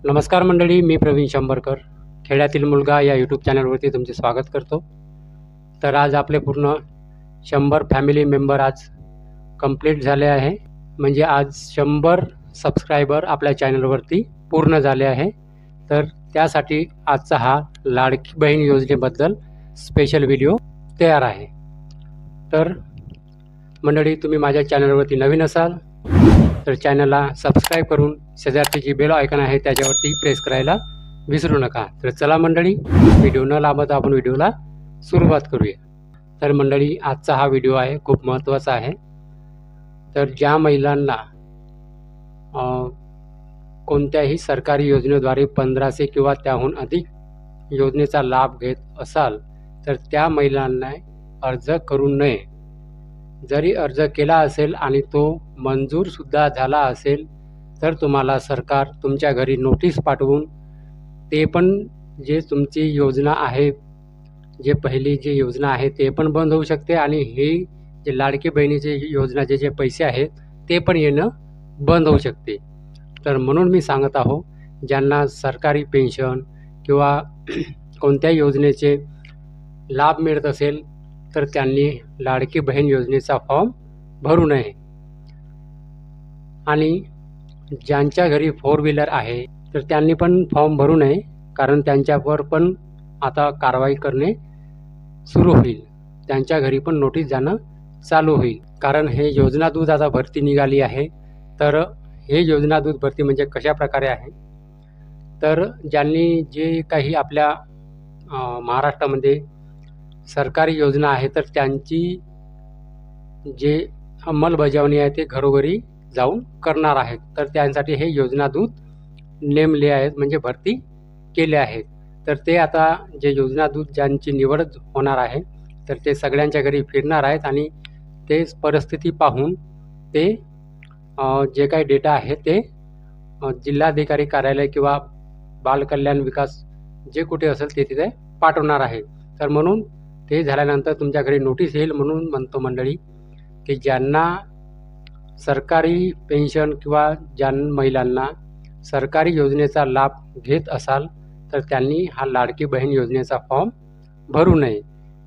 नमस्कार मंडळी, मी प्रवीण शंभरकर खेड्यातील मुलगा या यूट्यूब चॅनलवरती तुमचे स्वागत करतो। तर आज आपले पूर्ण 100 फॅमिली मेंबर आज कंप्लीट झाले आहे। म्हणजे आज 100 सबस्क्रायबर आपल्या चॅनलवरती पूर्ण झाले आहे। तर त्यासाठी आजचा हा लाडकी बहीण योजनेबद्दल स्पेशल व्हिडिओ तयार आहे। तर मंडळी, तुम्ही माझ्या चॅनलवरती नवीन असाल तर चॅनलला सबस्क्राईब करून शेजारची जी बेल आयकॉन आहे त्याच्यावरती प्रेस करायला विसरू नका। तर चला मंडळी, व्हिडिओ न लांबता आपण व्हिडिओला सुरुवात करूया। तर मंडळी, आजचा हा व्हिडिओ आहे खूप महत्त्वाचा आहे। तर ज्या महिलांना कोणत्याही सरकारी योजनेद्वारे 1500 किंवा त्याहून अधिक योजनेचा लाभ घेत असाल तर त्या महिलांना अर्ज करू नये। जरी अर्ज केला असेल आणि तो मंजूर सुद्धा झाला असेल तर तुम्हाला सरकार तुमच्या घरी नोटीस पाठवून ते पण जे तुमची योजना आहे, जे पहिली जी योजना आहे ते पण बंद होऊ शकते आणि हे जे लाडकी बहिणीचे योजनाचे जे पैसे आहेत ते पण येणं बंद होऊ शकते। तर म्हणून मी सांगत आहो, ज्यांना सरकारी पेन्शन किंवा कोणत्या योजनेचे लाभ मिळत असेल तर त्यांनी लाडकी बहीण योजनेचा फॉर्म भरू नये। आणि ज्यांच्या घरी 4 व्हीलर आहे तर त्यांनी पण फॉर्म भरू नये, कारण त्यांच्यावर पण आता कारवाई करणे सुरू होईल। त्यांच्या घरी पण नोटीस जाणं चालू होईल, कारण हे योजना दूत आता भरती निघाली आहे। तर हे योजना दूत भरती म्हणजे कशा प्रकारे आहे, तर ज्यांनी जे काही आपल्या महाराष्ट्रामध्ये सरकारी योजना आहे तर त्यांची जे अंमलबजावणी आहे ते घरोघरी जाऊन करणार आहेत। तर त्यांसाठी हे योजना दूत नेमले आहेत, म्हणजे भरती केले आहेत। तर ते आता जे योजना दूत ज्यांची निवड होणार आहे तर ते सगळ्यांच्या घरी फिरणार आहेत आणि ते परिस्थिती पाहून ते जे काही डेटा आहे ते जिल्हाधिकारी कार्यालय किंवा बालकल्याण विकास जे कुठे असेल ते तिथे पाठवणार आहे। तर म्हणून ते झाल्यानंतर तुमच्या घरी नोटीस येईल। म्हणून म्हणतो मंडळी की ज्यांना सरकारी पेन्शन किंवा ज्या महिलांना सरकारी योजनेचा लाभ घेत असाल तर त्यांनी हा लाडकी बहीण योजनेचा फॉर्म भरू नये।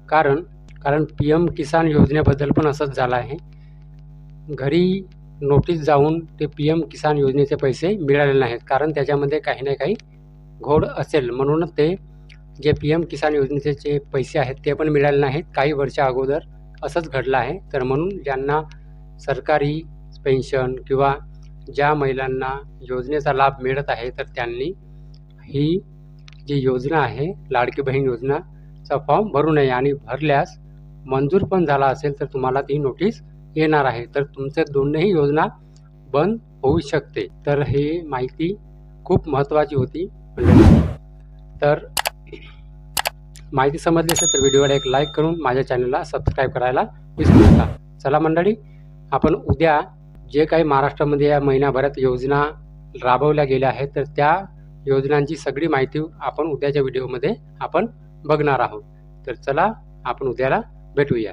कारण PM किसान योजनेबद्दल पण असंच झालं आहे। घरी नोटीस जाऊन ते PM किसान योजनेचे पैसे मिळाले नाहीत, कारण त्याच्यामध्ये काही ना काही घोळ असेल, म्हणून ते जे PM किसान योजनेचे जे पैसे आहेत ते पण मिळाले नाहीत। काही वर्षा अगोदर असंच घडलं आहे। तर म्हणून ज्यांना सरकारी पेन्शन किंवा ज्या महिलांना योजनेचा लाभ मिळत आहे तर त्यांनी ही जी योजना आहे लाडकी बहीण योजनाचा फॉर्म भरू नये। आणि भरल्यास मंजूर पण झाला असेल तर तुम्हाला ती नोटीस येणार आहे। तर तुमचे दोन्ही योजना बंद होऊ शकते। तर ही माहिती खूप महत्त्वाची होती। तर माहिती समजली असेल तर व्हिडिओला एक लाईक करून माझ्या चॅनलला सबस्क्राईब करायला विसरू नका। चला मंडळी, आपण उद्या जे काही महाराष्ट्रामध्ये या महिन्याभरात योजना राबवल्या गेल्या आहेत तर त्या योजनांची सगळी माहिती आपण उद्याच्या व्हिडिओमध्ये आपण बघणार आहोत। तर चला, आपण उद्याला भेटूया।